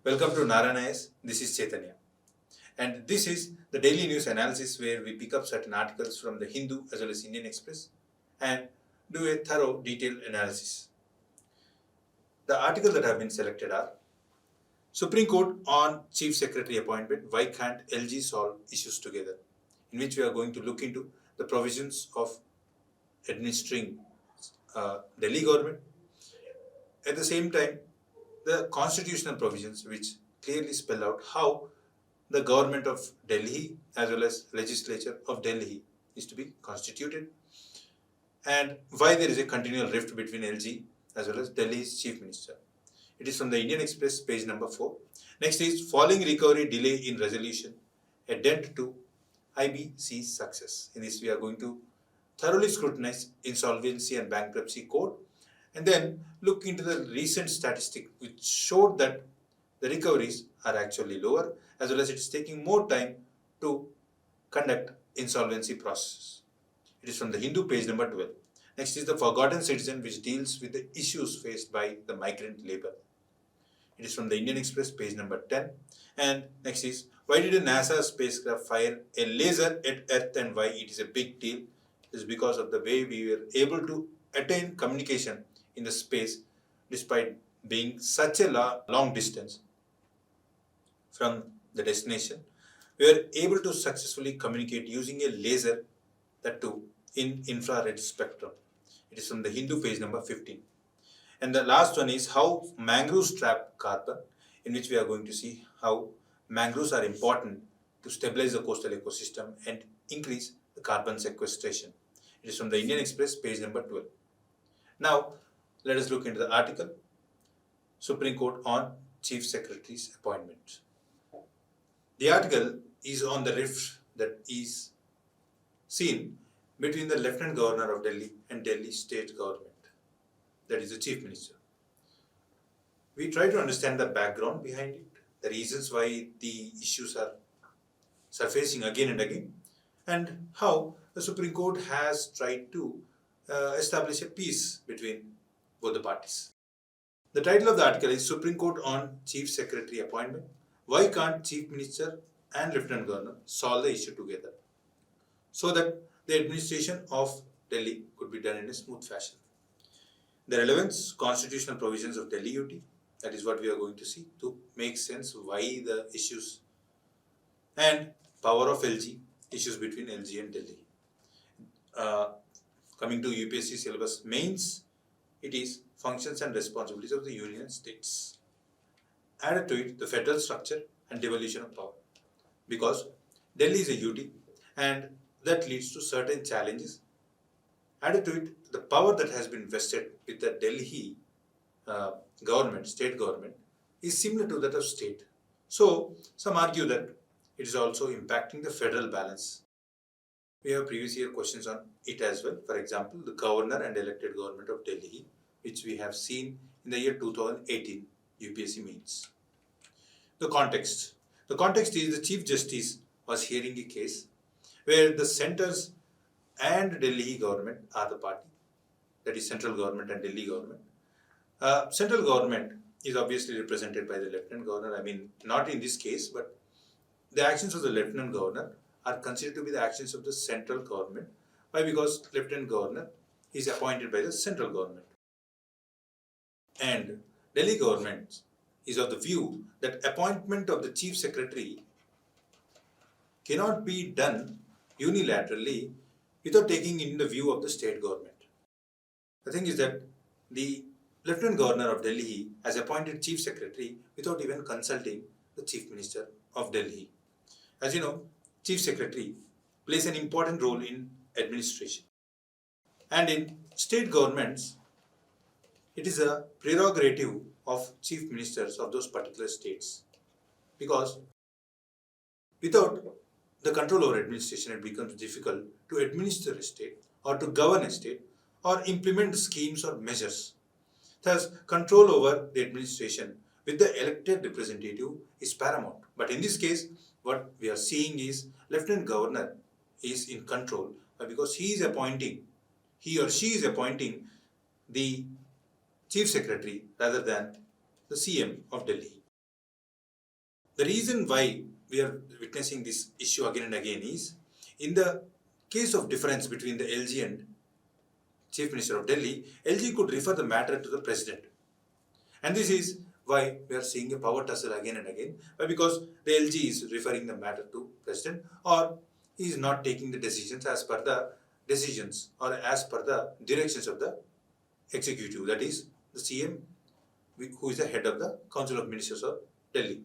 Welcome to Naranaya's. This is Chaitanya. And this is the daily news analysis where we pick up certain articles from the Hindu as well as Indian Express and do a thorough detailed analysis. The articles that have been selected are Supreme Court on Chief Secretary appointment. Why can't LG solve issues together? In which we are going to look into the provisions of administering Delhi government. At the same time, the constitutional provisions which clearly spell out how the government of Delhi as well as legislature of Delhi is to be constituted and why there is a continual rift between LG as well as Delhi's chief minister. It is from the Indian Express, page number 4. Next is falling recovery delay in resolution, a dent to IBC's success. In this we are going to thoroughly scrutinize insolvency and bankruptcy code and then look into the recent statistic which showed that the recoveries are actually lower as well as it is taking more time to conduct insolvency process. It is from the Hindu, page number 12. Next is the forgotten citizen which deals with the issues faced by the migrant labor. It is from the Indian Express, page number 10. And next is why did a NASA spacecraft fire a laser at Earth and why it is a big deal? It is because of the way we were able to attain communication in the space despite being such a long distance from the destination. We were able to successfully communicate using a laser, that too in infrared spectrum. It is from the Hindu, page number 15. And the last one is how mangroves trap carbon, in which we are going to see how mangroves are important to stabilize the coastal ecosystem and increase the carbon sequestration. It is from the Indian Express, page number 12. Now, let us look into the article, Supreme Court on Chief Secretary's appointment. The article is on the rift that is seen between the Lieutenant Governor of Delhi and Delhi State Government, that is the Chief Minister. We try to understand the background behind it, the reasons why the issues are surfacing again and again, and how the Supreme Court has tried to establish a peace between both the parties. The title of the article is Supreme Court on Chief Secretary appointment. Why can't Chief Minister and Lieutenant Governor solve the issue together so that the administration of Delhi could be done in a smooth fashion? The relevance, constitutional provisions of Delhi UT, that is what we are going to see to make sense why the issues, and power of LG, issues between LG and Delhi. Coming to UPSC syllabus mains, it is functions and responsibilities of the union and states. Added to it, the federal structure and devolution of power. Because Delhi is a UT and that leads to certain challenges. Added to it, the power that has been vested with the Delhi government, state government, is similar to that of state. So, some argue that it is also impacting the federal balance. We have previous year questions on it as well. For example, the governor and elected government of Delhi, which we have seen in the year 2018 UPSC Mains. The context. The context is the Chief Justice was hearing a case where the centers and Delhi government are the party, that is central government and Delhi government. Central government is obviously represented by the Lieutenant Governor. I mean, not in this case, but the actions of the Lieutenant Governor are considered to be the actions of the central government. Why? Because Lieutenant Governor is appointed by the central government. And Delhi government is of the view that appointment of the Chief Secretary cannot be done unilaterally without taking in the view of the state government. The thing is that the Lieutenant Governor of Delhi has appointed Chief Secretary without even consulting the Chief Minister of Delhi. As you know, Chief Secretary plays an important role in administration. And in state governments, it is a prerogative of Chief Ministers of those particular states. Because without the control over administration, it becomes difficult to administer a state or to govern a state or implement schemes or measures. Thus, control over the administration with the elected representative is paramount. But in this case, what we are seeing is Lieutenant Governor is in control because he or she is appointing the Chief Secretary rather than the CM of Delhi. The reason why we are witnessing this issue again and again is, in the case of difference between the LG and Chief Minister of Delhi, LG could refer the matter to the President. And this is why we are seeing a power tussle again and again, because the LG is referring the matter to President, or he is not taking the decisions as per the decisions or as per the directions of the executive, that is the CM, who is the head of the Council of Ministers of Delhi.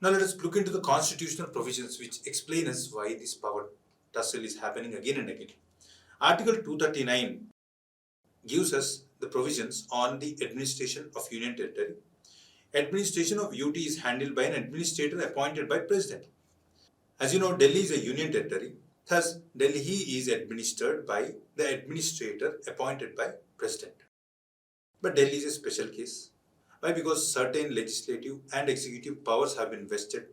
Now let us look into the constitutional provisions which explain us why this power tussle is happening again and again. Article 239 gives us the provisions on the administration of Union Territory. Administration of UT is handled by an administrator appointed by President. As you know, Delhi is a Union Territory. Thus, Delhi is administered by the administrator appointed by President. But Delhi is a special case. Why? Because certain legislative and executive powers have been vested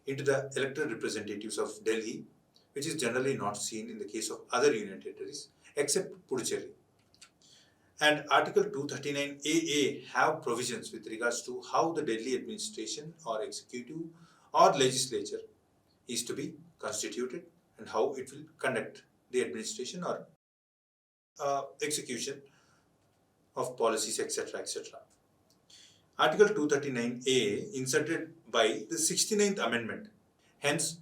into the elected representatives of Delhi, which is generally not seen in the case of other Union Territories except Puducherry. And Article 239AA have provisions with regards to how the Delhi administration or executive or legislature is to be constituted and how it will conduct the administration or execution of policies, etc., etc. Article 239A inserted by the 69th Amendment. Hence,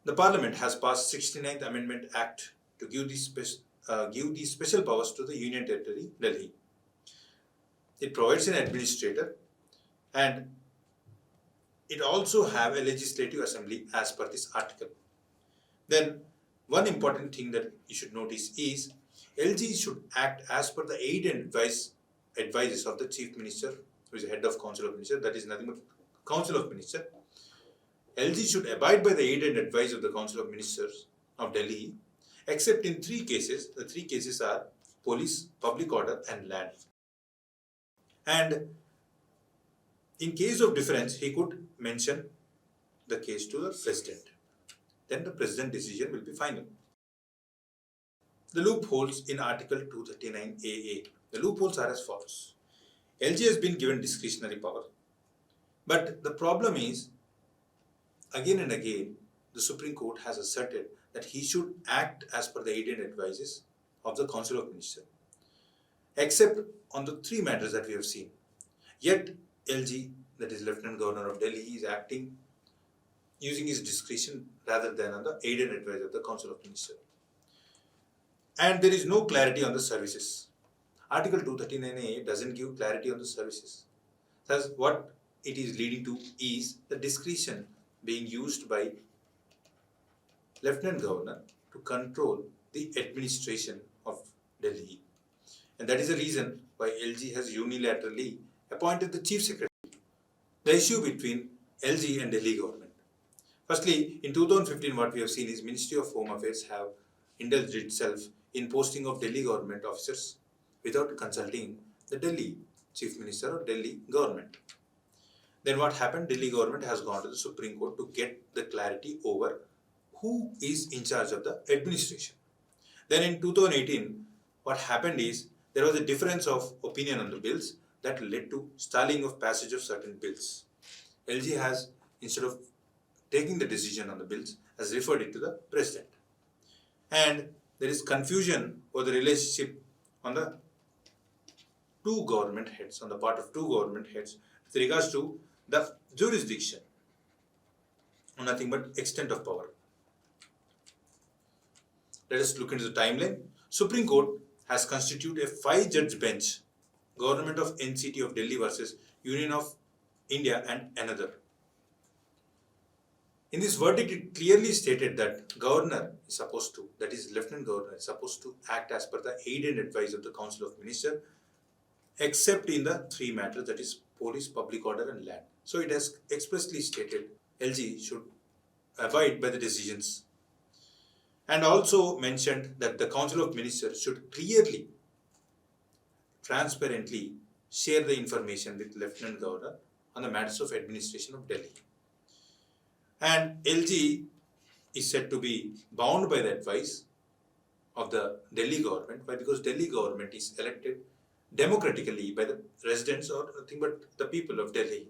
the Parliament has passed 69th Amendment Act to give these special powers to the Union Territory, Delhi. It provides an administrator and it also have a legislative assembly as per this article. Then one important thing that you should notice is LG should act as per the aid and advices of the Chief Minister, who is the head of Council of Ministers, that is nothing but Council of Ministers. LG should abide by the aid and advice of the Council of Ministers of Delhi, except in 3 cases. The 3 cases are police, public order and land. And in case of difference, he could mention the case to the President. Then the President decision will be final. The loopholes in Article 239AA. The loopholes are as follows. LG has been given discretionary power. But the problem is, again and again, the Supreme Court has asserted that he should act as per the aid and advices of the Council of Ministers, except on the 3 matters that we have seen. Yet LG, that is Lieutenant Governor of Delhi, is acting using his discretion rather than on the aid and advice of the Council of Ministers. And there is no clarity on the services. Article 239A doesn't give clarity on the services. Thus, what it is leading to is the discretion being used by Lieutenant Governor to control the administration of Delhi. And that is the reason why LG has unilaterally appointed the Chief Secretary. The issue between LG and Delhi government. Firstly, in 2015, what we have seen is Ministry of Home Affairs have indulged itself in posting of Delhi government officers without consulting the Delhi Chief Minister or Delhi government. Then what happened? Delhi government has gone to the Supreme Court to get the clarity over who is in charge of the administration. Then in 2018, what happened is there was a difference of opinion on the bills that led to stalling of passage of certain bills. LG has, instead of taking the decision on the bills, has referred it to the President. And there is confusion over the relationship on the 2 government heads, on the part of 2 government heads with regards to the jurisdiction, nothing but extent of power. Let us look into the timeline. Supreme Court has constituted a 5-judge bench, Government of NCT of Delhi versus Union of India and another. In this verdict, it clearly stated that Governor is supposed to, that is Lieutenant Governor is supposed to act as per the aid and advice of the Council of Ministers, except in the 3 matters, that is police, public order and land. So it has expressly stated LG should abide by the decisions, and also mentioned that the Council of Ministers should clearly, transparently share the information with Lieutenant Governor on the matters of administration of Delhi. And LG is said to be bound by the advice of the Delhi government. Why? Because Delhi government is elected democratically by the residents or nothing but the people of Delhi.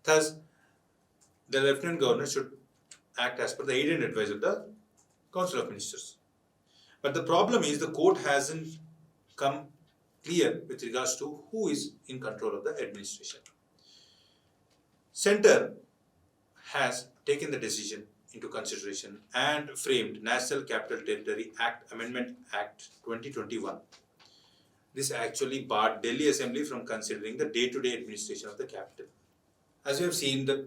Thus, the Lieutenant Governor should act as per the aid and advice of the Council of Ministers. But the problem is the court hasn't come clear with regards to who is in control of the administration. Centre has taken the decision into consideration and framed National Capital Territory Act Amendment Act 2021. This actually barred Delhi Assembly from considering the day-to-day administration of the capital. As we have seen, the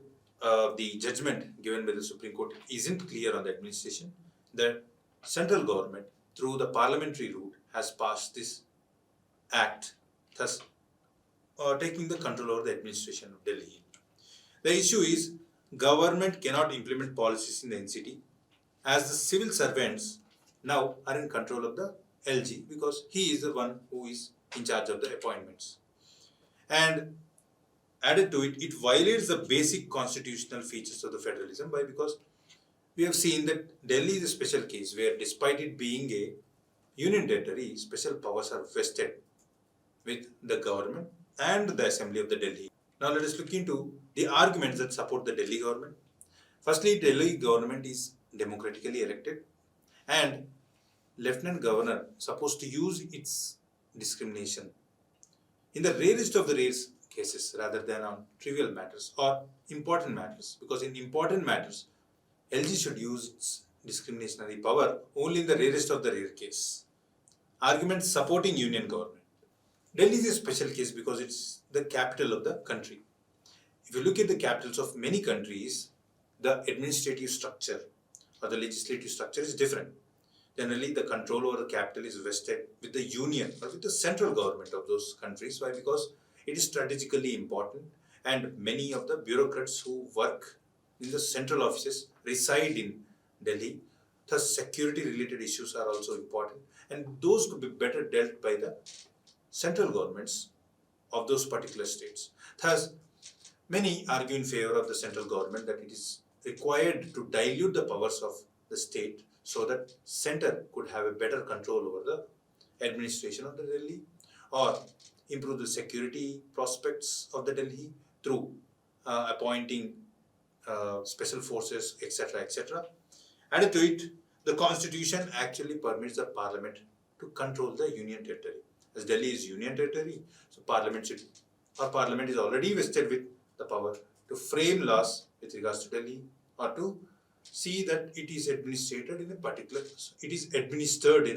judgment given by the Supreme Court isn't clear on the administration. The central government, through the parliamentary route, has passed this act, thus taking the control over the administration of Delhi. The issue is government cannot implement policies in the NCT as the civil servants now are in control of the LG because he is the one who is in charge of the appointments. And added to it, it violates the basic constitutional features of the federalism. Why? Because we have seen that Delhi is a special case where despite it being a union territory, special powers are vested with the government and the assembly of the Delhi. Now let us look into the arguments that support the Delhi government. Firstly, Delhi government is democratically elected and Lieutenant Governor supposed to use its discrimination in the rarest of the rare cases rather than on trivial matters or important matters, because in important matters LG should use its discriminationary power only in the rarest of the rare case. Arguments supporting union government. Delhi is a special case because it's the capital of the country. If you look at the capitals of many countries, the administrative structure or the legislative structure is different. Generally, the control over the capital is vested with the union or with the central government of those countries. Why? Because it is strategically important and many of the bureaucrats who work in the central offices reside in Delhi. Thus, security related issues are also important and those could be better dealt by the central governments of those particular states. Thus, many argue in favor of the central government that it is required to dilute the powers of the state so that center could have a better control over the administration of the Delhi or improve the security prospects of the Delhi through appointing special forces, etc., etc. Added to it, the constitution actually permits the parliament to control the union territory. As Delhi is union territory, so parliament is already vested with the power to frame laws with regards to Delhi or to see that it is administered in a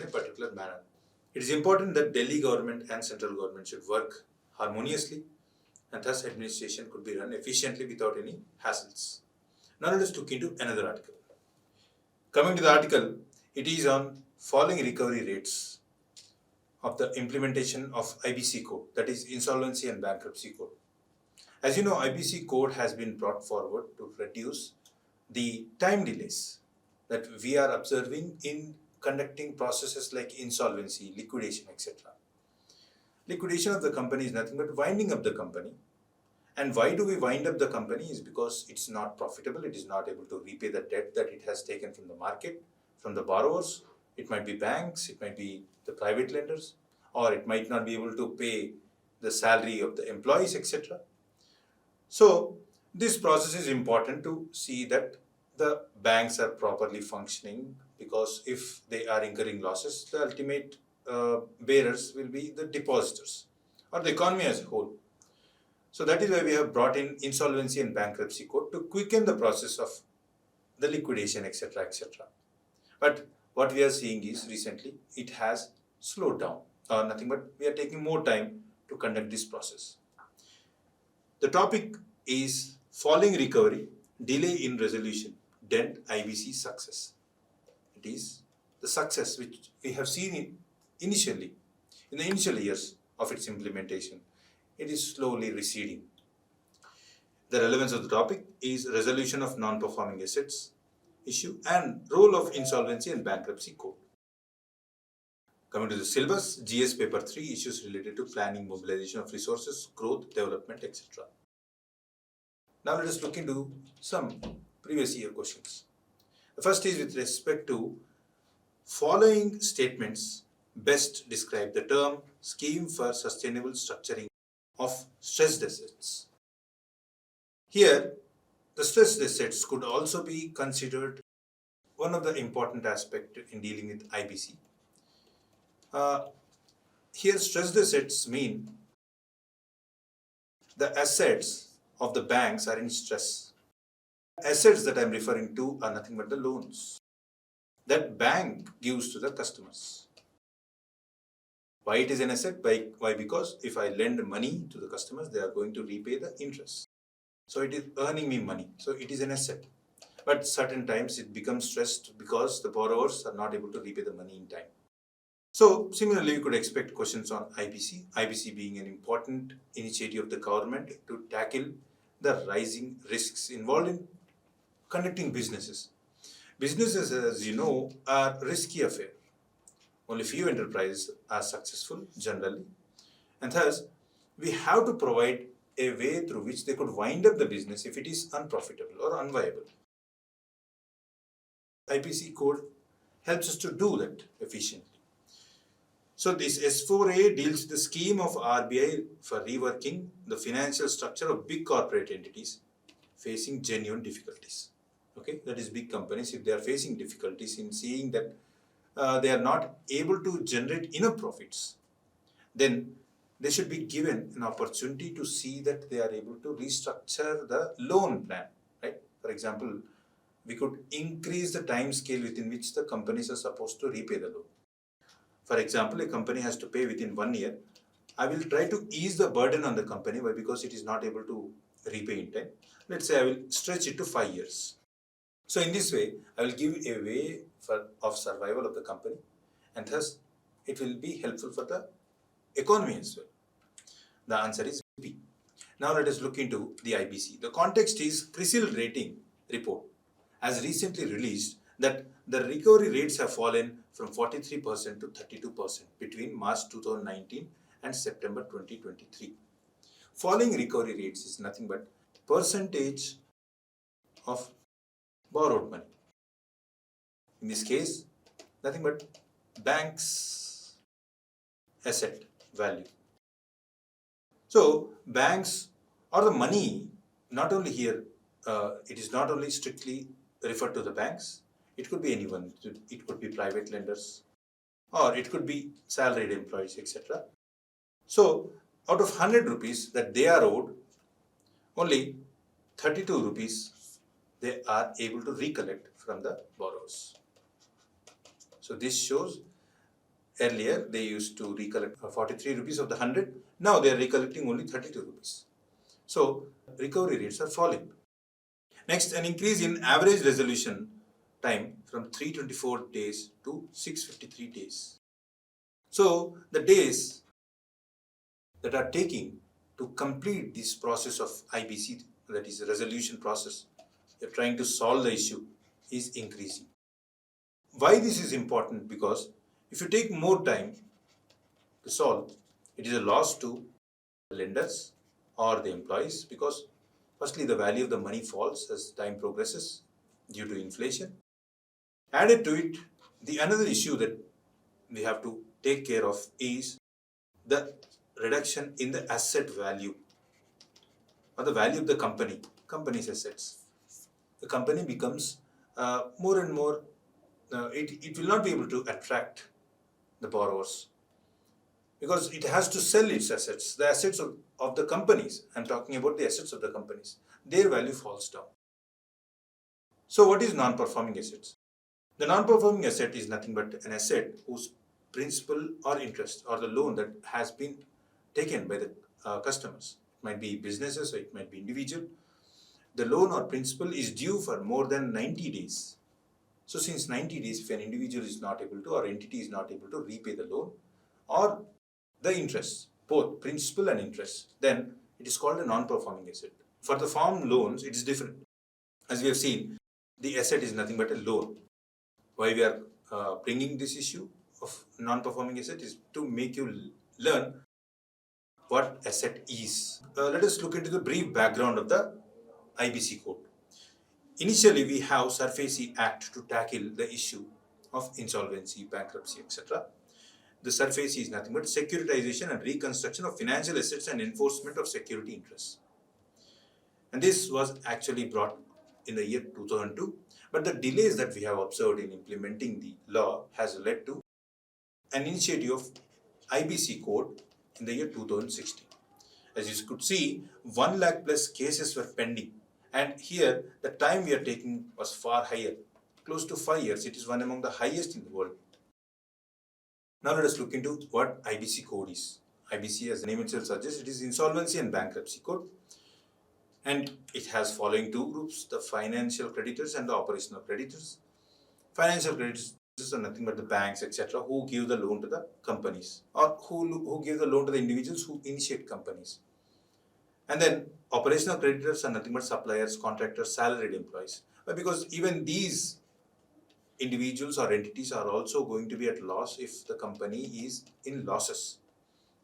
particular manner. It is important that Delhi government and central government should work harmoniously and thus administration could be run efficiently without any hassles. Now let us look into another article. Coming to the article, it is on falling recovery rates of the implementation of IBC code, that is Insolvency and Bankruptcy Code. As you know, IBC code has been brought forward to reduce the time delays that we are observing in conducting processes like insolvency, liquidation, etc. Liquidation of the company is nothing but winding up the company. And why do we wind up the company is because it's not profitable, it is not able to repay the debt that it has taken from the market, from the borrowers. It might be banks, it might be the private lenders, or it might not be able to pay the salary of the employees, etc. So, this process is important to see that the banks are properly functioning, because if they are incurring losses, the ultimate bearers will be the depositors or the economy as a whole. So that is why we have brought in Insolvency and Bankruptcy Code to quicken the process of the liquidation, etc., etc. But what we are seeing is recently it has slowed down, or nothing but we are taking more time to conduct this process. The topic is falling recovery, delay in resolution, dent IBC success. It is the success which we have seen in the initial years of its implementation. It is slowly receding. The relevance of the topic is resolution of non-performing assets issue and role of Insolvency and Bankruptcy Code. Coming to the syllabus, GS paper 3 issues related to planning, mobilization of resources, growth, development, etc. Now let us look into some previous year questions. The first is with respect to following statements best describe the term scheme for sustainable structuring of stressed assets. Here, the stressed assets could also be considered one of the important aspects in dealing with IBC. Uh, Here, stressed assets mean the assets of the banks are in stress. Assets that I'm referring to are nothing but the loans that bank gives to the customers. Why it is an asset? Why? Because if I lend money to the customers, they are going to repay the interest. So it is earning me money. So it is an asset. But certain times it becomes stressed because the borrowers are not able to repay the money in time. So similarly, you could expect questions on IBC. IBC being an important initiative of the government to tackle the rising risks involved in conducting businesses. Businesses, as you know, are risky affair. Only few enterprises are successful generally, and thus we have to provide a way through which they could wind up the business if it is unprofitable or unviable. IPC code helps us to do that efficiently. So this S4A deals with the scheme of RBI for reworking the financial structure of big corporate entities facing genuine difficulties. Okay, that is big companies, if they are facing difficulties in seeing that they are not able to generate enough profits, then they should be given an opportunity to see that they are able to restructure the loan plan, right? For example, we could increase the time scale within which the companies are supposed to repay the loan. For example, a company has to pay within 1 year. I will try to ease the burden on the company because it is not able to repay in time. Let's say I will stretch it to 5 years. So in this way, I will give a way of survival of the company, and thus it will be helpful for the economy as well. The answer is B. Now let us look into the IBC. The context is CRISIL rating report has recently released that the recovery rates have fallen from 43% to 32% between March 2019 and September 2023. Falling recovery rates is nothing but percentage of borrowed money. In this case, nothing but bank's asset value. So banks or the money, not only here, it is not only strictly referred to the banks, it could be anyone. It could be private lenders, or it could be salaried employees, etc. So out of 100 rupees that they are owed, only 32 rupees they are able to recollect from the borrowers. So this shows earlier they used to recollect 43 rupees of the 100. Now they are recollecting only 32 rupees. So recovery rates are falling. Next, an increase in average resolution time from 324 days to 653 days. So the days that are taking to complete this process of IBC, that is the resolution process, you're trying to solve the issue, is increasing. Why this is important? Because if you take more time to solve, it is a loss to the lenders or the employees, because firstly the value of the money falls as time progresses due to inflation. Added to it, the another issue that we have to take care of is the reduction in the asset value or the value of the company's assets. The company becomes more and more, it will not be able to attract the borrowers because it has to sell its assets. The assets of the companies, I'm talking about the assets of the companies, their value falls down. So what is non-performing assets? The non-performing asset is nothing but an asset whose principal or interest or the loan that has been taken by the customers. It might be businesses or it might be individual. The loan or principal is due for more than 90 days. So since 90 days, if an individual is not able to or entity is not able to repay the loan or the interest, both principal and interest, then it is called a non-performing asset. For the farm loans, it is different. As we have seen, the asset is nothing but a loan. Why we are bringing this issue of non-performing asset is to make you learn what asset is. Let us look into the brief background of the IBC code. Initially, we have SARFAESI Act to tackle the issue of insolvency, bankruptcy, etc. The SARFAESI is nothing but securitization and reconstruction of financial assets and enforcement of security interests. And this was actually brought in the year 2002, but the delays that we have observed in implementing the law has led to an initiative of IBC code in the year 2016. As you could see, 1 lakh plus cases were pending, and here the time we are taking was far higher, close to 5 years. It is one among the highest in the world. Now let us look into what IBC code is. IBC, as the name itself suggests, it is Insolvency and Bankruptcy Code, and it has following two groups: the financial creditors and the operational creditors. Financial creditors are nothing but the banks, etc., who give the loan to the companies, or who give the loan to the individuals who initiate companies. And then operational creditors are nothing but suppliers, contractors, salaried employees. But because even these individuals or entities are also going to be at loss if the company is in losses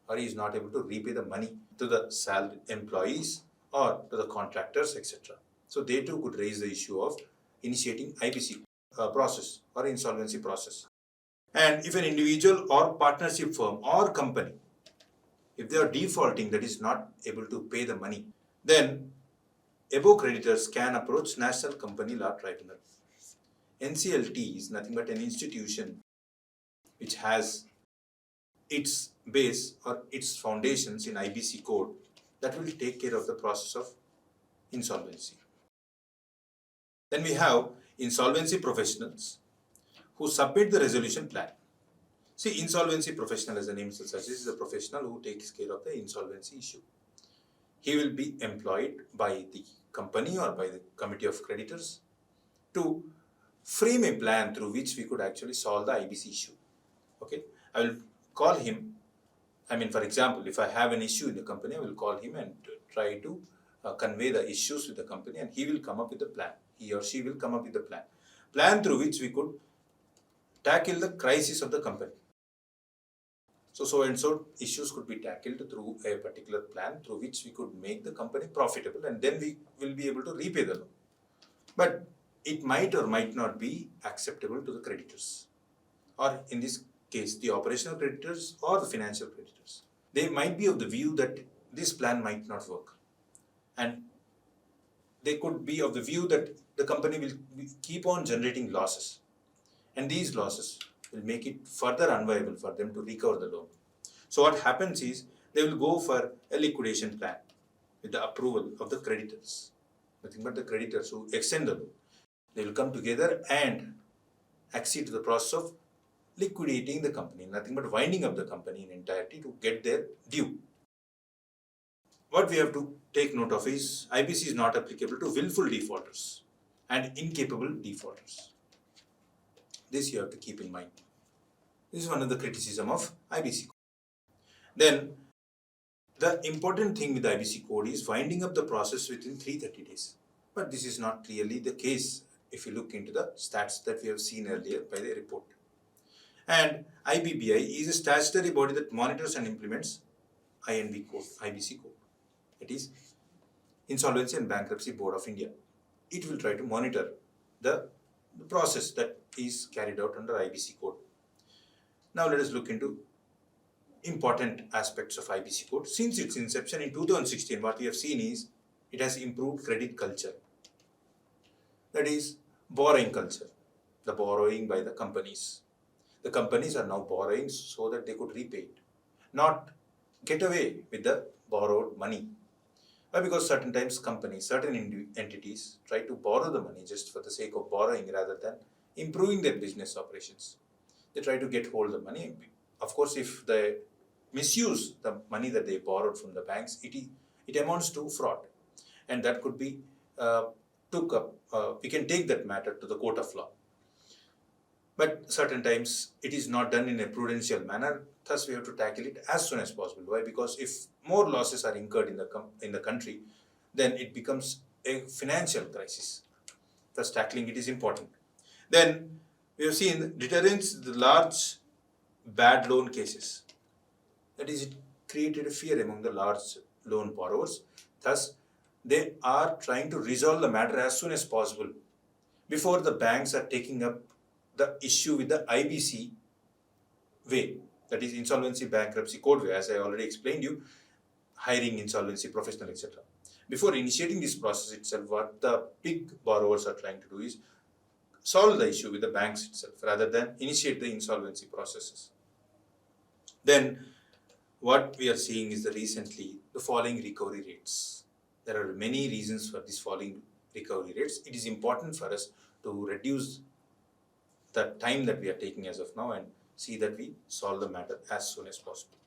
or is not able to repay the money to the salaried employees or to the contractors, etc. So they too could raise the issue of initiating IBC process or insolvency process. And if an individual or partnership firm or company, if they are defaulting, that is not able to pay the money, then above creditors can approach National Company Law Tribunal. NCLT is nothing but an institution which has its base or its foundations in IBC code that will take care of the process of insolvency. Then we have insolvency professionals who submit the resolution plan. See, insolvency professional, as the name suggests, is a professional who takes care of the insolvency issue. He will be employed by the company or by the committee of creditors to frame a plan through which we could actually solve the IBC issue. Okay, I will call him. For example, if I have an issue in the company, I will call him and try to convey the issues with the company, and he will come up with a plan. He or she will come up with a plan through which we could tackle the crisis of the company. So and so issues could be tackled through a particular plan through which we could make the company profitable, and then we will be able to repay the loan. But it might or might not be acceptable to the creditors, or in this case, the operational creditors or the financial creditors. They might be of the view that this plan might not work, and they could be of the view that the company will keep on generating losses, and these losses will make it further unviable for them to recover the loan. So what happens is, they will go for a liquidation plan with the approval of the creditors. Nothing but the creditors who extend the loan. They will come together and accede to the process of liquidating the company, nothing but winding up the company in entirety to get their due. What we have to take note of is, IBC is not applicable to willful defaulters and incapable defaulters. This you have to keep in mind. This is one of the criticism of IBC code. Then, the important thing with the IBC code is winding up the process within 330 days. But this is not clearly the case if you look into the stats that we have seen earlier by the report. And IBBI is a statutory body that monitors and implements INB code, IBC code. It is Insolvency and Bankruptcy Board of India. It will try to monitor the process that is carried out under IBC code. Now let us look into important aspects of IBC code. Since its inception in 2016, what we have seen is it has improved credit culture. That is borrowing culture, the borrowing by the companies. The companies are now borrowing so that they could repay it, not get away with the borrowed money. Why? Because certain times companies, certain entities try to borrow the money just for the sake of borrowing rather than improving their business operations. They try to get hold of the money. Of course, if they misuse the money that they borrowed from the banks, it amounts to fraud, and that could be took up. We can take that matter to the court of law. But certain times it is not done in a prudential manner. Thus, we have to tackle it as soon as possible. Why? Because if more losses are incurred in the country, then it becomes a financial crisis. Thus, tackling it is important. Then we have seen deterrence the large bad loan cases. That is, it created a fear among the large loan borrowers. Thus, they are trying to resolve the matter as soon as possible before the banks are taking up the issue with the IBC way, that is Insolvency Bankruptcy Code way, as I already explained you, hiring insolvency professional, etc. before initiating this process itself, what the big borrowers are trying to do is solve the issue with the banks itself rather than initiate the insolvency processes. Then what we are seeing is the falling recovery rates. There are many reasons for this falling recovery rates. It is important for us to reduce the time that we are taking as of now and see that we solve the matter as soon as possible.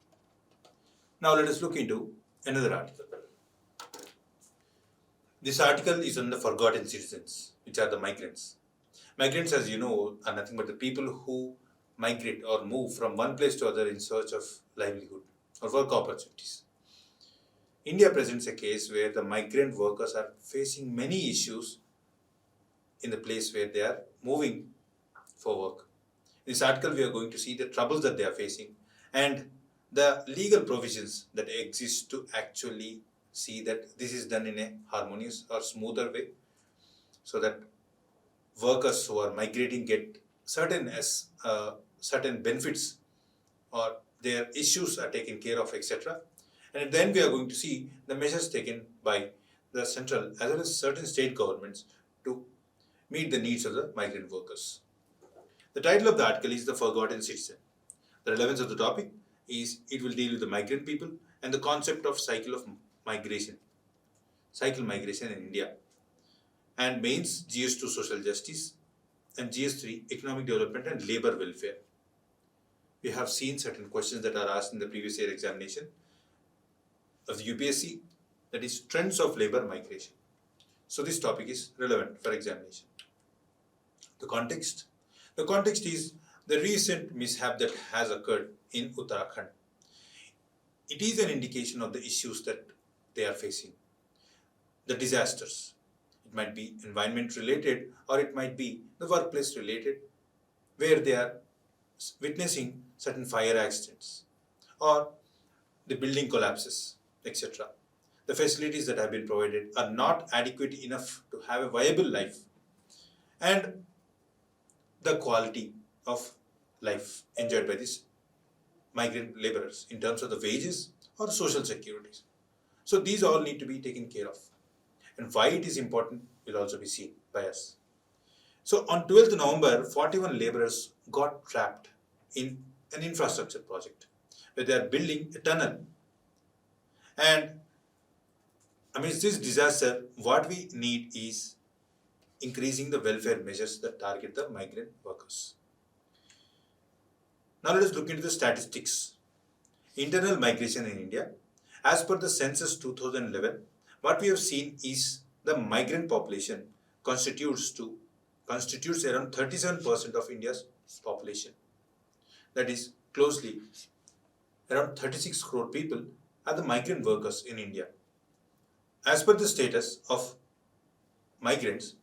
Now let us look into another article. This article is on the forgotten citizens, which are the migrants. Migrants, as you know, are nothing but the people who migrate or move from one place to other in search of livelihood or work opportunities. India presents a case where the migrant workers are facing many issues in the place where they are moving for work. In this article, we are going to see the troubles that they are facing and the legal provisions that exist to actually see that this is done in a harmonious or smoother way, so that workers who are migrating get certain benefits or their issues are taken care of, etc. And then we are going to see the measures taken by the central as well as certain state governments to meet the needs of the migrant workers. The title of the article is The Forgotten Citizen. The relevance of the topic is it will deal with the migrant people and the concept of cycle migration in India, and mains GS2 social justice and GS3 economic development and labor welfare. We have seen certain questions that are asked in the previous year examination of the UPSC, that is trends of labor migration. So this topic is relevant for examination. The context is the recent mishap that has occurred in Uttarakhand. It is an indication of the issues that they are facing, the disasters. It might be environment related or it might be the workplace related, where they are witnessing certain fire accidents or the building collapses, etc. The facilities that have been provided are not adequate enough to have a viable life, and the quality of life enjoyed by these migrant laborers in terms of the wages or social securities. So these all need to be taken care of. And why it is important will also be seen by us. So on 12th November, 41 laborers got trapped in an infrastructure project where they are building a tunnel. And amidst this disaster, what we need is increasing the welfare measures that target the migrant workers. Now let us look into the statistics. Internal migration in India. As per the census 2011, what we have seen is the migrant population constitutes around 37% of India's population. That is closely around 36 crore people are the migrant workers in India. As per the status of migrants,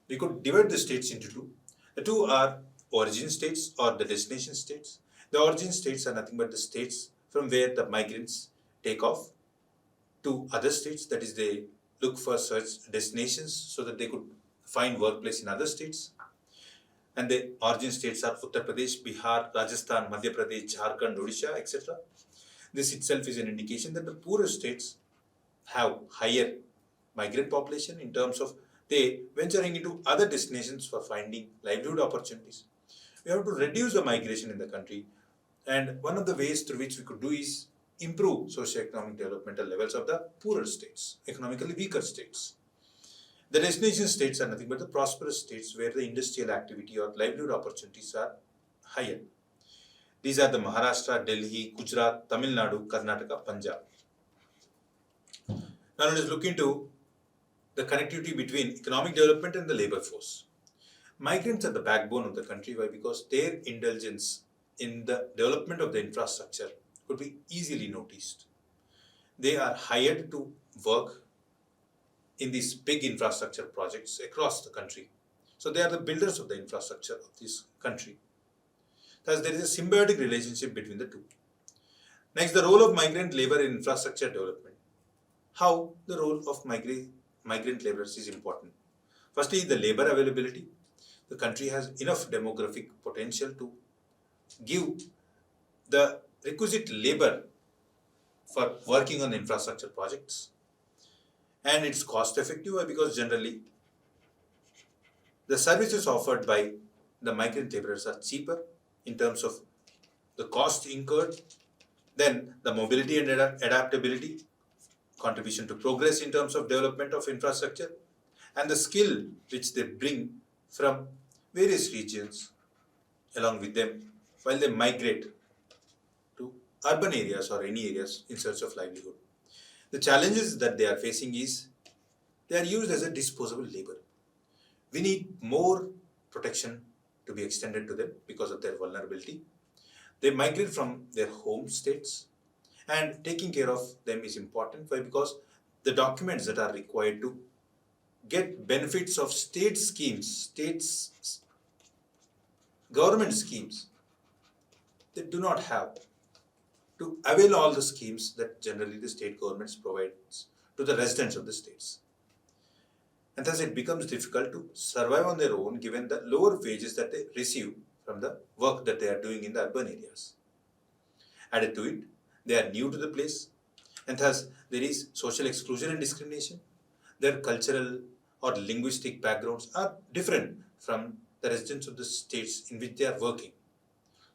we could divide the states into two. The two are origin states or the destination states. The origin states are nothing but the states from where the migrants take off to other states, that is they look for such destinations so that they could find workplace in other states. And the origin states are Uttar Pradesh, Bihar, Rajasthan, Madhya Pradesh, Jharkhand, Odisha, etc. This itself is an indication that the poorer states have higher migrant population in terms of they venturing into other destinations for finding livelihood opportunities. We have to reduce the migration in the country, and one of the ways through which we could do is improve socio-economic developmental levels of the poorer states, economically weaker states. The destination states are nothing but the prosperous states where the industrial activity or livelihood opportunities are higher. These are the Maharashtra, Delhi, Gujarat, Tamil Nadu, Karnataka, Punjab. Now let us look into the connectivity between economic development and the labor force. Migrants are the backbone of the country. Why? Because their indulgence in the development of the infrastructure could be easily noticed. They are hired to work in these big infrastructure projects across the country. So they are the builders of the infrastructure of this country. Thus, there is a symbiotic relationship between the two. Next, the role of migrant labor in infrastructure development. How the role of migrant laborers is important. Firstly, the labor availability. The country has enough demographic potential to give the requisite labor for working on infrastructure projects. And it's cost effective because generally the services offered by the migrant laborers are cheaper in terms of the cost incurred, then the mobility and adaptability, contribution to progress in terms of development of infrastructure, and the skill which they bring from various regions along with them while they migrate to urban areas or any areas in search of livelihood. The challenges that they are facing is they are used as a disposable labor. We need more protection to be extended to them because of their vulnerability. They migrate from their home states, and taking care of them is important. Why? Because the documents that are required to get benefits of state schemes, states government schemes, they do not have to avail all the schemes that generally the state governments provides to the residents of the states. And thus it becomes difficult to survive on their own given the lower wages that they receive from the work that they are doing in the urban areas. Added to it, they are new to the place, and thus there is social exclusion and discrimination. Their cultural or linguistic backgrounds are different from the residents of the states in which they are working.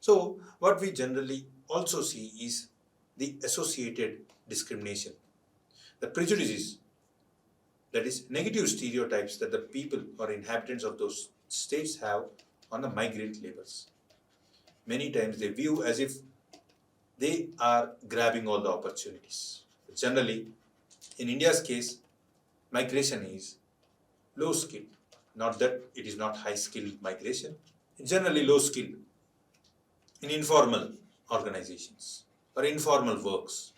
So, what we generally also see is the associated discrimination, the prejudices, that is, negative stereotypes that the people or inhabitants of those states have on the migrant laborers. Many times they view as if they are grabbing all the opportunities. Generally, in India's case, migration is low skill. Not that it is not high skilled migration, it's generally low skill in informal organizations or informal works.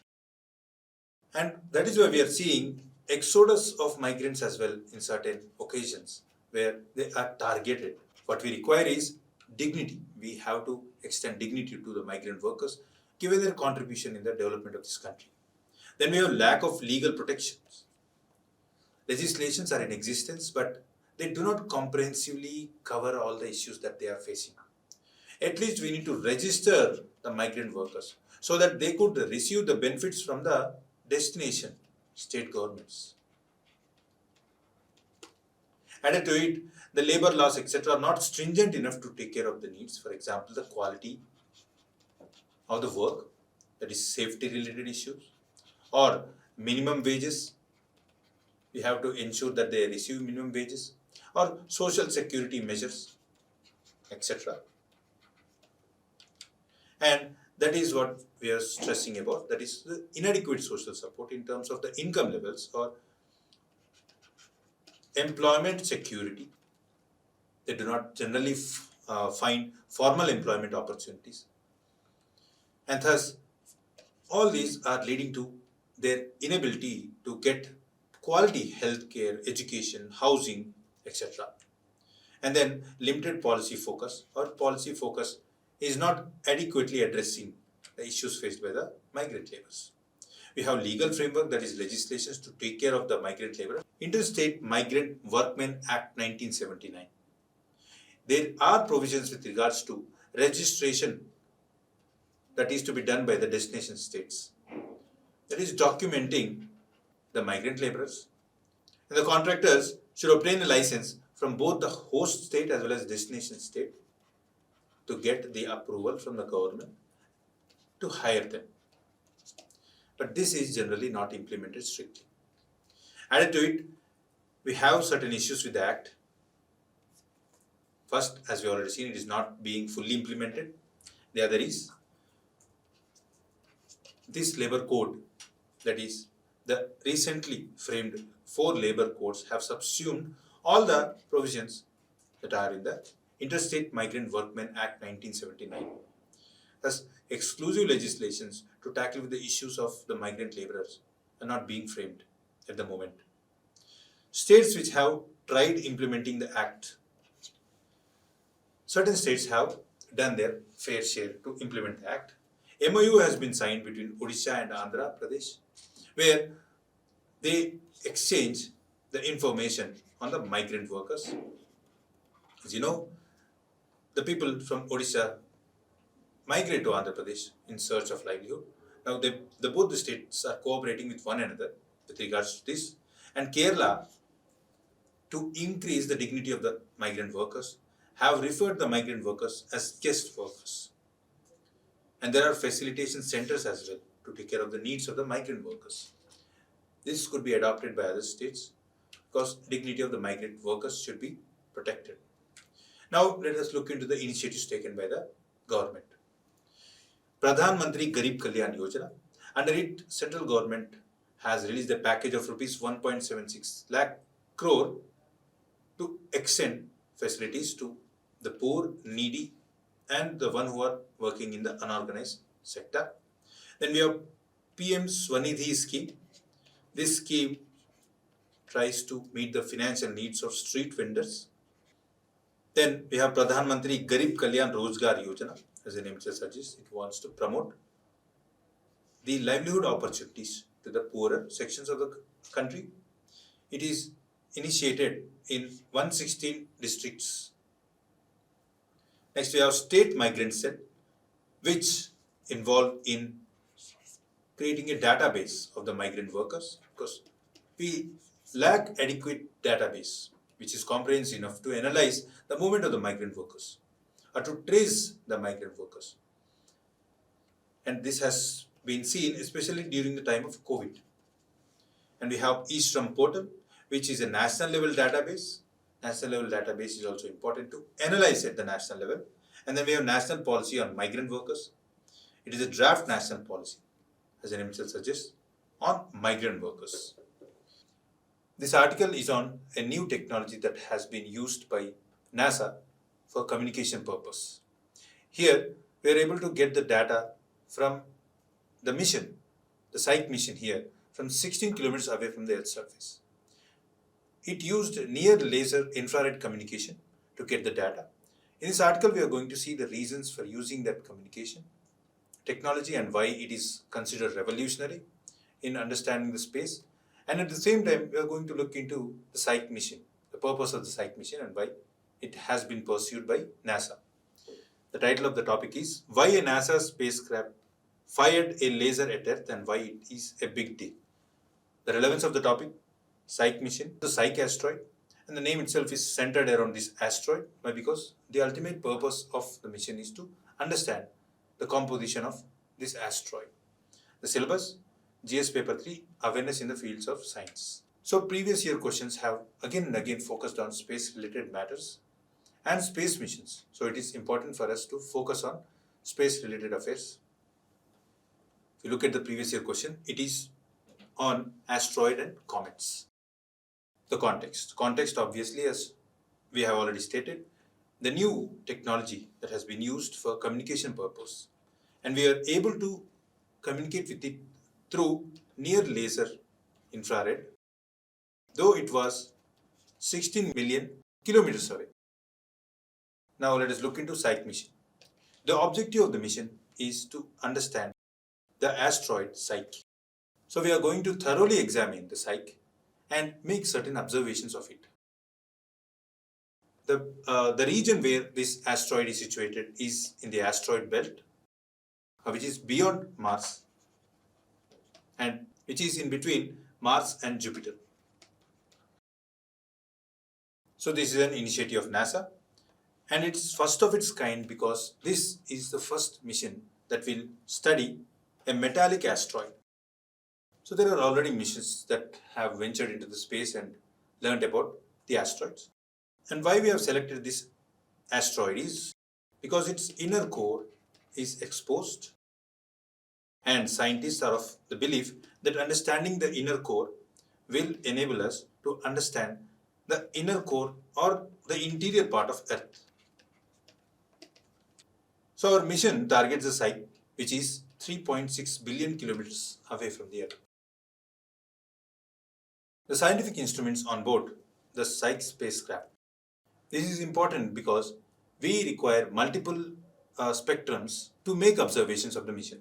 And that is why we are seeing exodus of migrants as well in certain occasions where they are targeted. What we require is dignity. We have to extend dignity to the migrant workers given their contribution in the development of this country. Then we have lack of legal protections. Legislations are in existence, but they do not comprehensively cover all the issues that they are facing. At least we need to register the migrant workers so that they could receive the benefits from the destination state governments. Added to it, the labor laws, etc., are not stringent enough to take care of the needs. For example, the quality of the work, that is safety related issues, or minimum wages. We have to ensure that they receive minimum wages, or social security measures, etc. And that is what we are stressing about, that is the inadequate social support in terms of the income levels or employment security. They do not generally find formal employment opportunities. And thus, all these are leading to their inability to get quality healthcare, education, housing, etc. And then limited policy focus or policy focus is not adequately addressing the issues faced by the migrant laborers. We have legal framework, that is legislations to take care of the migrant laborer. Interstate Migrant Workmen Act 1979. There are provisions with regards to registration that is to be done by the destination states. That is documenting the migrant laborers. And the contractors should obtain a license from both the host state as well as destination state to get the approval from the government to hire them. But this is generally not implemented strictly. Added to it, we have certain issues with the Act. First, as we already seen, it is not being fully implemented. The other is this labor code, that is the recently framed 4 labor codes, have subsumed all the provisions that are in the Interstate Migrant Workmen Act 1979. Thus, exclusive legislations to tackle with the issues of the migrant laborers are not being framed at the moment. States which have tried implementing the Act, certain states have done their fair share to implement the Act. MOU has been signed between Odisha and Andhra Pradesh, where they exchange the information on the migrant workers. As you know, the people from Odisha migrate to Andhra Pradesh in search of livelihood. Now, both the states are cooperating with one another with regards to this, And Kerala, to increase the dignity of the migrant workers, have referred the migrant workers as guest workers. And there are facilitation centers as well to take care of the needs of the migrant workers. This could be adopted by other states because dignity of the migrant workers should be protected. Now let us look into the initiatives taken by the government. Pradhan Mantri Garib Kalyan Yojana. Under it, central government has released a package of rupees 1.76 lakh crore to extend facilities to the poor, needy, and the one who are working in the unorganized sector. Then we have PM Swanidhi scheme. This scheme tries to meet the financial needs of street vendors. Then we have Pradhan Mantri Garib Kalyan Rozgar Yojana. As the name suggests, it wants to promote the livelihood opportunities to the poorer sections of the country. It is initiated in 116 districts. Next, we have State Migrant Cell, which involved in creating a database of the migrant workers because we lack adequate database which is comprehensive enough to analyze the movement of the migrant workers or to trace the migrant workers. And this has been seen especially during the time of COVID. And we have E-Shram portal, which is a national level database. National level database is also important to analyze at the national level. And then we have national policy on migrant workers. It is a draft national policy, as the name itself suggests, on migrant workers. This article is on a new technology that has been used by NASA for communication purpose. Here, we are able to get the data from the mission, the Psyche mission here, from 16 kilometers away from the Earth's surface. It used near laser infrared communication to get the data. In this article, we are going to see the reasons for using that communication technology and why it is considered revolutionary in understanding the space. And at the same time, we are going to look into the Psyche mission, the purpose of the Psyche mission and why it has been pursued by NASA. The title of the topic is Why a NASA Spacecraft Fired a Laser at Earth and Why It Is a Big Deal. The relevance of the topic, Psyche mission, the Psyche asteroid, and the name itself is centered around this asteroid because the ultimate purpose of the mission is to understand the composition of this asteroid. The syllabus, GS Paper 3, Awareness in the Fields of Science. So previous year questions have again and again focused on space related matters and space missions. So it is important for us to focus on space related affairs. If you look at the previous year question, it is on asteroid and comets. The context. Context obviously, as we have already stated, the new technology that has been used for communication purpose. And we are able to communicate with it through near laser infrared, though it was 16 million kilometers away. Now let us look into Psyche mission. The objective of the mission is to understand the asteroid Psyche. So we are going to thoroughly examine the Psyche and make certain observations of it. The region where this asteroid is situated is in the asteroid belt, which is beyond Mars and which is in between Mars and Jupiter. So this is an initiative of NASA and it's first of its kind because this is the first mission that will study a metallic asteroid. So there are already missions that have ventured into the space and learned about the asteroids. And why we have selected this asteroid is because its inner core is exposed and scientists are of the belief that understanding the inner core will enable us to understand the inner core or the interior part of Earth. So our mission targets the Psyche, which is 3.6 billion kilometers away from the Earth. The scientific instruments on board the Psyche spacecraft. This is important because we require multiple spectrums to make observations of the mission.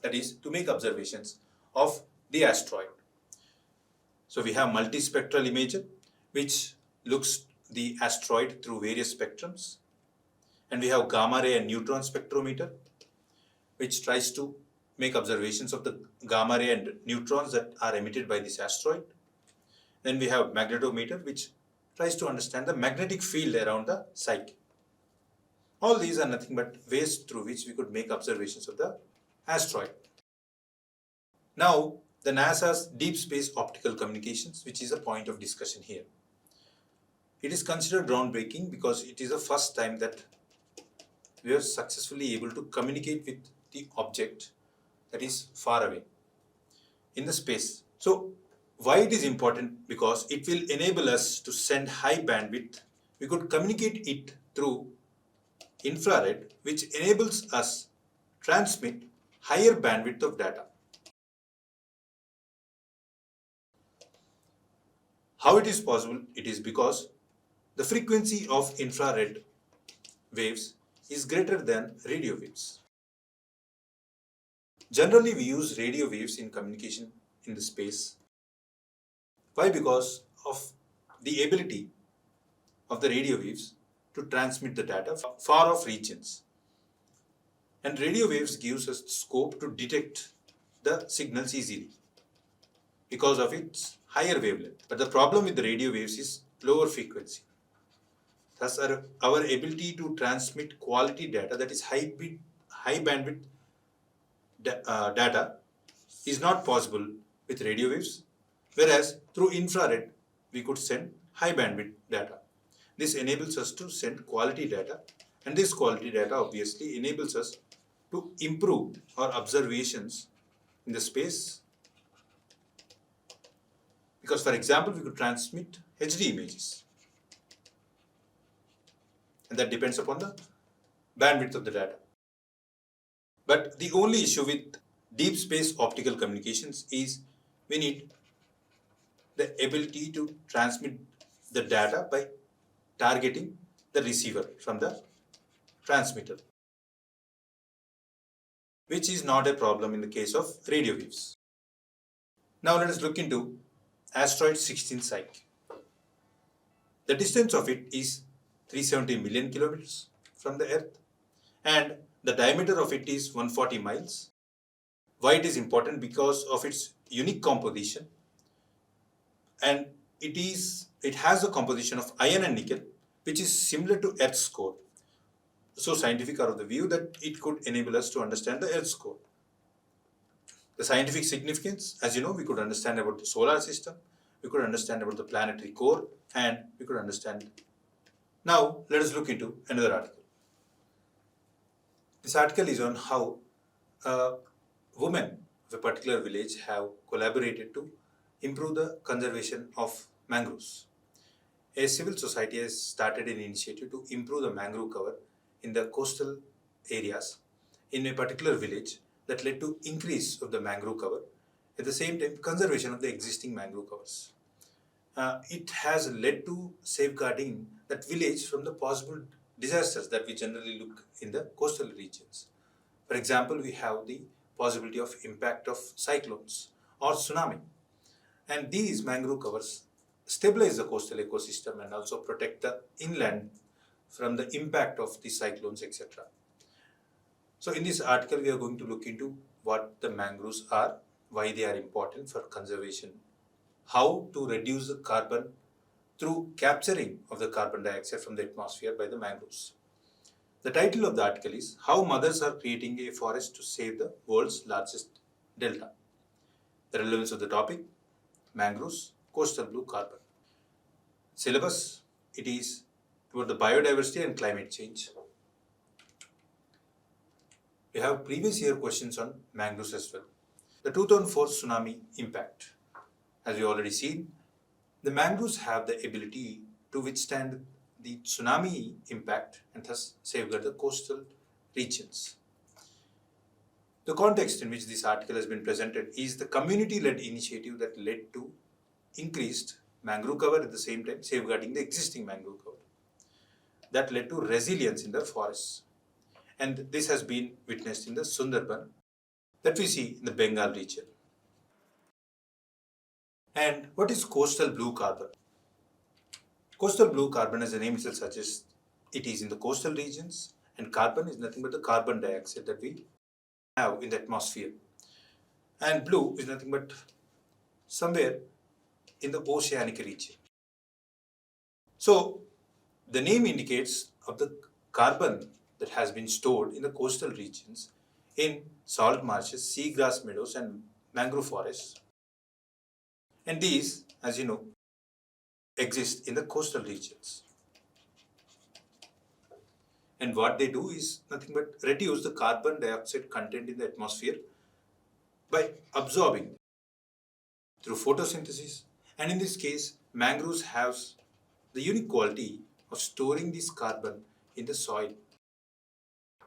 That is, to make observations of the asteroid. So we have multispectral imager, which looks the asteroid through various spectrums. And we have gamma ray and neutron spectrometer, which tries to make observations of the gamma ray and neutrons that are emitted by this asteroid. Then we have magnetometer, which tries to understand the magnetic field around the cycle. All these are nothing but ways through which we could make observations of the asteroid. Now, the NASA's Deep Space Optical Communications, which is a point of discussion here. It is considered groundbreaking because it is the first time that we are successfully able to communicate with the object that is far away in the space. So, why it is important? Because it will enable us to send high bandwidth. We could communicate it through infrared, which enables us transmit higher bandwidth of data. How it is possible? It is because the frequency of infrared waves is greater than radio waves. Generally, we use radio waves in communication in the space. Why? Because of the ability of the radio waves to transmit the data far off regions. And radio waves gives us scope to detect the signals easily because of its higher wavelength. But the problem with the radio waves is lower frequency. Thus, our ability to transmit quality data, that is high bandwidth data, is not possible with radio waves, whereas through infrared we could send high bandwidth data. This enables us to send quality data, and this quality data obviously enables us to improve our observations in the space. Because, for example, we could transmit HD images, and that depends upon the bandwidth of the data. But the only issue with deep space optical communications is we need the ability to transmit the data by targeting the receiver from the transmitter, which is not a problem in the case of radio waves. Now let us look into asteroid 16 Psyche. The distance of it is 370 million kilometers from the Earth, and the diameter of it is 140 miles. Why it is important? Because of its unique composition, and it has a composition of iron and nickel, which is similar to Earth's core. So scientific are of the view that it could enable us to understand the Earth's core. The scientific significance, as you know, we could understand about the solar system, we could understand about the planetary core, and we could understand. Now, let us look into another article. This article is on how women of a particular village have collaborated to improve the conservation of mangroves. A civil society has started an initiative to improve the mangrove cover in the coastal areas in a particular village that led to increase of the mangrove cover, at the same time conservation of the existing mangrove covers. It has led to safeguarding that village from the possible disasters that we generally look in the coastal regions. For example, we have the possibility of impact of cyclones or tsunami, and these mangrove covers stabilize the coastal ecosystem and also protect the inland from the impact of the cyclones, etc. So in this article, we are going to look into what the mangroves are, why they are important for conservation, how to reduce the carbon through capturing of the carbon dioxide from the atmosphere by the mangroves. The title of the article is How Mothers Are Creating a Forest to Save the World's Largest Delta. The relevance of the topic, mangroves, coastal blue carbon. Syllabus, it is about the biodiversity and climate change. We have previous year questions on mangroves as well. The 2004 tsunami impact. As we already seen, the mangroves have the ability to withstand the tsunami impact and thus safeguard the coastal regions. The context in which this article has been presented is the community-led initiative that led to increased mangrove cover, at the same time safeguarding the existing mangrove cover. That led to resilience in the forests. And this has been witnessed in the Sundarban that we see in the Bengal region. And what is coastal blue carbon? Coastal blue carbon, as the name itself suggests, it is in the coastal regions, and carbon is nothing but the carbon dioxide that we have in the atmosphere. And blue is nothing but somewhere in the oceanic region. So, the name indicates of the carbon that has been stored in the coastal regions in salt marshes, seagrass meadows, and mangrove forests. And these, as you know, exist in the coastal regions. And what they do is nothing but reduce the carbon dioxide content in the atmosphere by absorbing through photosynthesis. And in this case, mangroves have the unique quality of storing this carbon in the soil.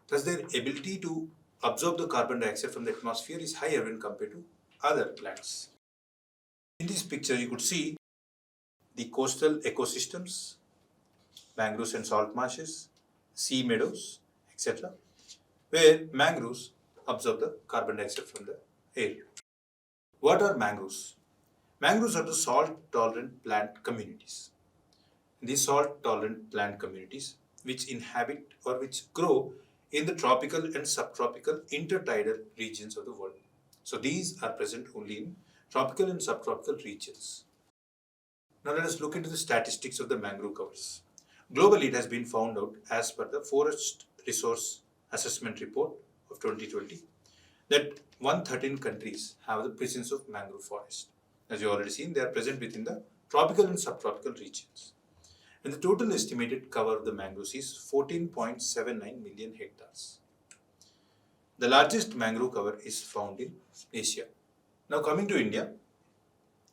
Thus, their ability to absorb the carbon dioxide from the atmosphere is higher when compared to other plants. In this picture, you could see the coastal ecosystems, mangroves and salt marshes, sea meadows, etc., where mangroves absorb the carbon dioxide from the air. What are mangroves? Mangroves are the salt-tolerant plant communities. These salt-tolerant plant communities which inhabit or which grow in the tropical and subtropical intertidal regions of the world. So these are present only in tropical and subtropical regions. Now let us look into the statistics of the mangrove covers. Globally, it has been found out as per the Forest Resource Assessment Report of 2020 that 113 countries have the presence of mangrove forest. As you already seen, they are present within the tropical and subtropical regions. And the total estimated cover of the mangroves is 14.79 million hectares. The largest mangrove cover is found in Asia. Now coming to India,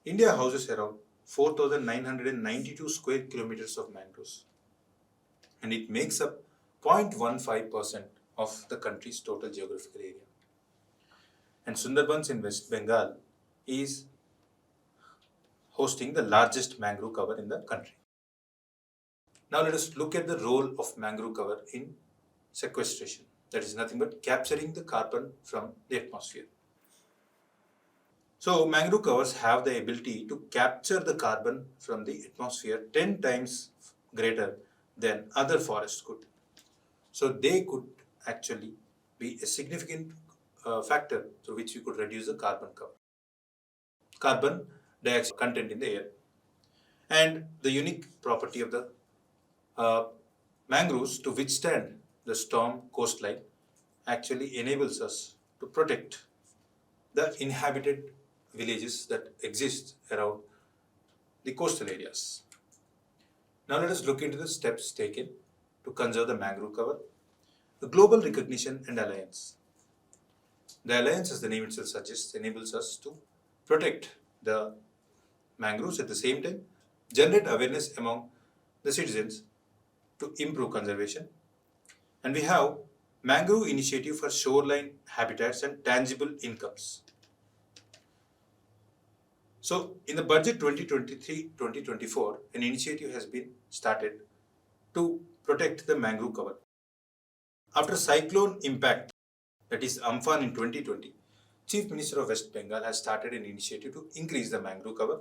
India houses around 4,992 square kilometers of mangroves, and it makes up 0.15% of the country's total geographical area. And Sundarbans in West Bengal is hosting the largest mangrove cover in the country. Now let us look at the role of mangrove cover in sequestration. That is nothing but capturing the carbon from the atmosphere. So mangrove covers have the ability to capture the carbon from the atmosphere 10 times greater than other forests could. So they could actually be a significant factor through which we could reduce the carbon dioxide content in the air. And the unique property of the mangroves to withstand the storm coastline actually enables us to protect the inhabited villages that exist around the coastal areas. Now let us look into the steps taken to conserve the mangrove cover. The global recognition and alliance. The alliance, as the name itself suggests, enables us to protect the mangroves at the same time, generate awareness among the citizens to improve conservation. And we have Mangrove Initiative for Shoreline Habitats and Tangible Incomes. So, in the budget 2023-2024, an initiative has been started to protect the mangrove cover. After cyclone impact, that is Amphan in 2020, Chief Minister of West Bengal has started an initiative to increase the mangrove cover,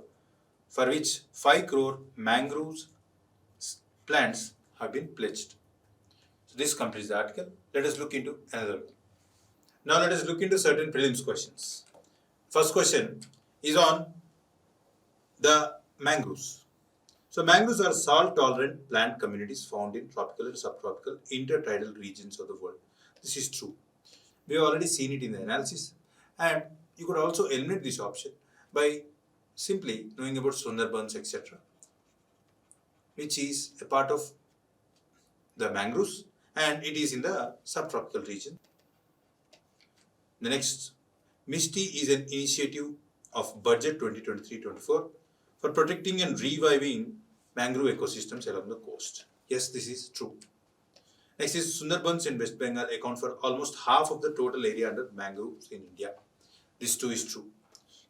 for which 5 crore mangroves plants have been pledged. So this completes the article. Let us look into another one. Now let us look into certain prelims questions. First question is on the mangroves. So mangroves are salt-tolerant plant communities found in tropical and subtropical intertidal regions of the world. This is true. We have already seen it in the analysis, and you could also eliminate this option by simply knowing about Sundarbans, etc., which is a part of the mangroves, and it is in the subtropical region. The next, MISTI is an initiative of Budget 2023-24 for protecting and reviving mangrove ecosystems along the coast. Yes, this is true. Next is Sundarbans in West Bengal account for almost half of the total area under mangroves in India. This too is true.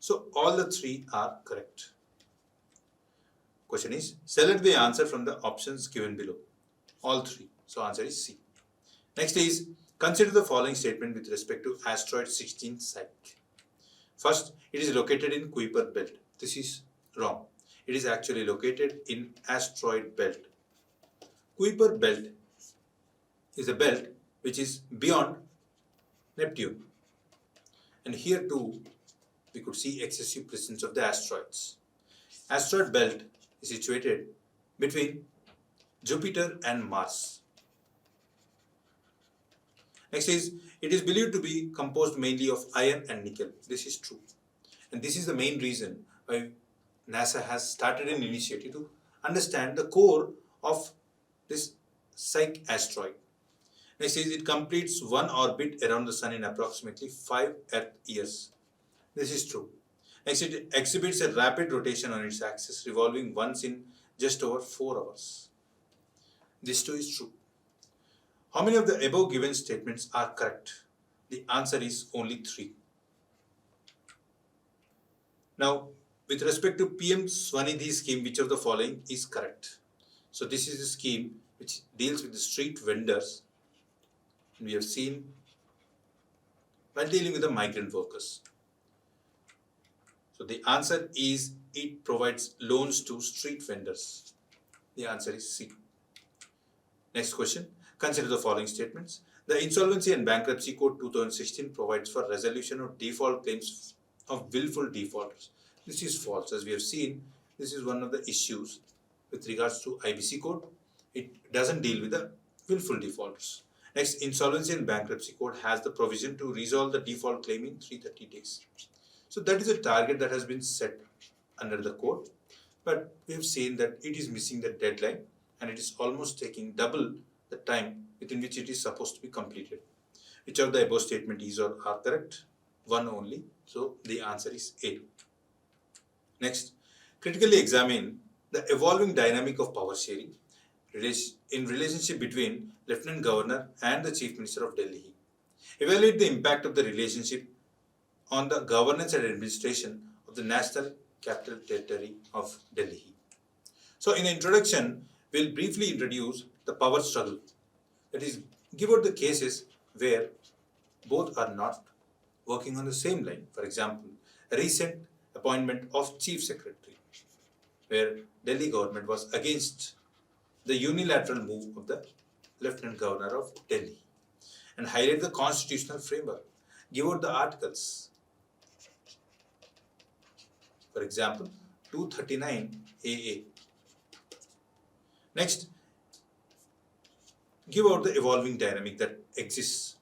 So all the three are correct. Question is, select the answer from the options given below. All three. So answer is C. Next is, consider the following statement with respect to asteroid 16 Psyche. First, it is located in Kuiper belt. This is wrong. It is actually located in asteroid belt. Kuiper belt is a belt which is beyond Neptune. And here too, we could see excessive presence of the asteroids. asteroid belt is situated between Jupiter and Mars. Next is, it is believed to be composed mainly of iron and nickel. This is true. And this is the main reason why NASA has started an initiative to understand the core of this Psyche asteroid. Next is, it completes one orbit around the Sun in approximately 5 Earth years. This is true. Next, it exhibits a rapid rotation on its axis, revolving once in just over 4 hours. This too is true. How many of the above given statements are correct? The answer is only 3. Now, with respect to PM Swanidhi scheme, which of the following is correct? So this is a scheme which deals with the street vendors. We have seen while dealing with the migrant workers. So the answer is, it provides loans to street vendors. The answer is C. Next question. Consider the following statements. The Insolvency and Bankruptcy Code 2016 provides for resolution of default claims of willful defaulters. This is false. As we have seen, this is one of the issues with regards to IBC code. It doesn't deal with the willful defaulters. Next, Insolvency and Bankruptcy Code has the provision to resolve the default claim in 330 days. So that is a target that has been set under the code, but we have seen that it is missing the deadline and it is almost taking double the time within which it is supposed to be completed. Which of the above statement is or are correct? One only. So the answer is A. Next, critically examine the evolving dynamic of power sharing in relationship between Lieutenant Governor and the Chief Minister of Delhi. Evaluate the impact of the relationship on the governance and administration of the National Capital Territory of Delhi. So in the introduction, we'll briefly introduce the power struggle. That is, give out the cases where both are not working on the same line. For example, a recent appointment of Chief Secretary, where Delhi government was against the unilateral move of the Lieutenant Governor of Delhi. And highlight the constitutional framework. Give out the articles. For example, 239 AA. Next, give out the evolving dynamic that exists.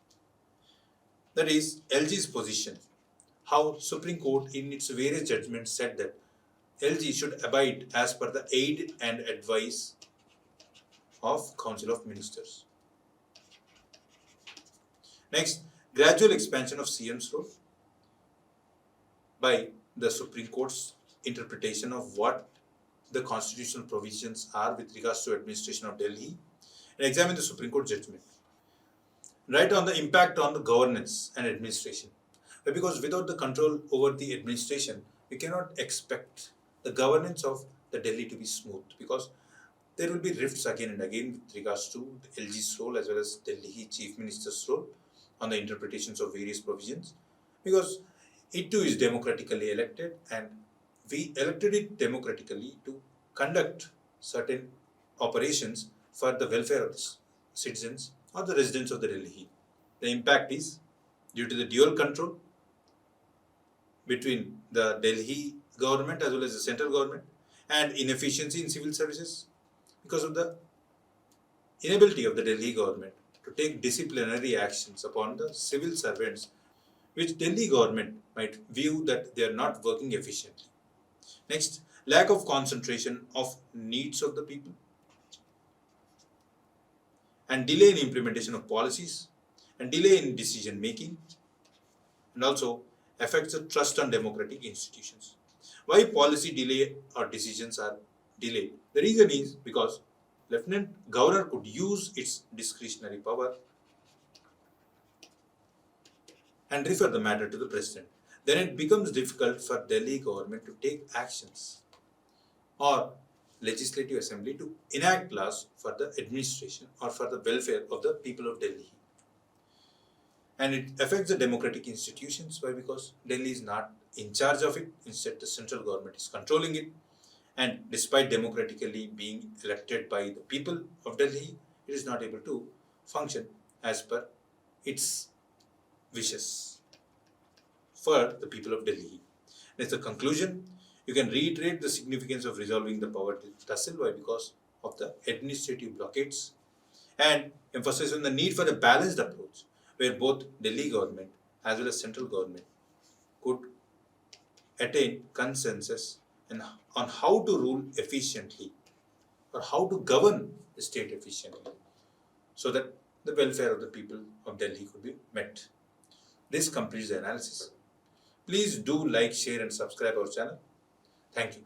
That is LG's position. How Supreme Court in its various judgments said that LG should abide as per the aid and advice of Council of Ministers. Next, gradual expansion of CM's role by the Supreme Court's interpretation of what the constitutional provisions are with regards to administration of Delhi, and examine the Supreme Court judgment. Write on the impact on the governance and administration. Because without the control over the administration, we cannot expect the governance of the Delhi to be smooth, because there will be rifts again and again with regards to the LG's role as well as Delhi Chief Minister's role on the interpretations of various provisions, because it too is democratically elected and we elected it democratically to conduct certain operations for the welfare of the citizens or the residents of the Delhi. The impact is due to the dual control between the Delhi government as well as the central government, and inefficiency in civil services because of the inability of the Delhi government to take disciplinary actions upon the civil servants, which Delhi government might view that they are not working efficiently. Next, lack of concentration of needs of the people and delay in implementation of policies and delay in decision making, and also affects the trust on democratic institutions. Why policy delay or decisions are delayed? The reason is because Lieutenant Governor could use its discretionary power and refer the matter to the President. Then it becomes difficult for Delhi government to take actions or Legislative Assembly to enact laws for the administration or for the welfare of the people of Delhi. And it affects the democratic institutions. Why? Because Delhi is not in charge of it. Instead, the central government is controlling it. And despite democratically being elected by the people of Delhi, it is not able to function as per its wishes for the people of Delhi. That's the conclusion. You can reiterate the significance of resolving the power tussle. Why? Because of the administrative blockades, and emphasize on the need for a balanced approach where both Delhi government as well as central government could attain consensus and on how to rule efficiently or how to govern the state efficiently so that the welfare of the people of Delhi could be met. This completes the analysis. Please do like, share and subscribe our channel. Thank you.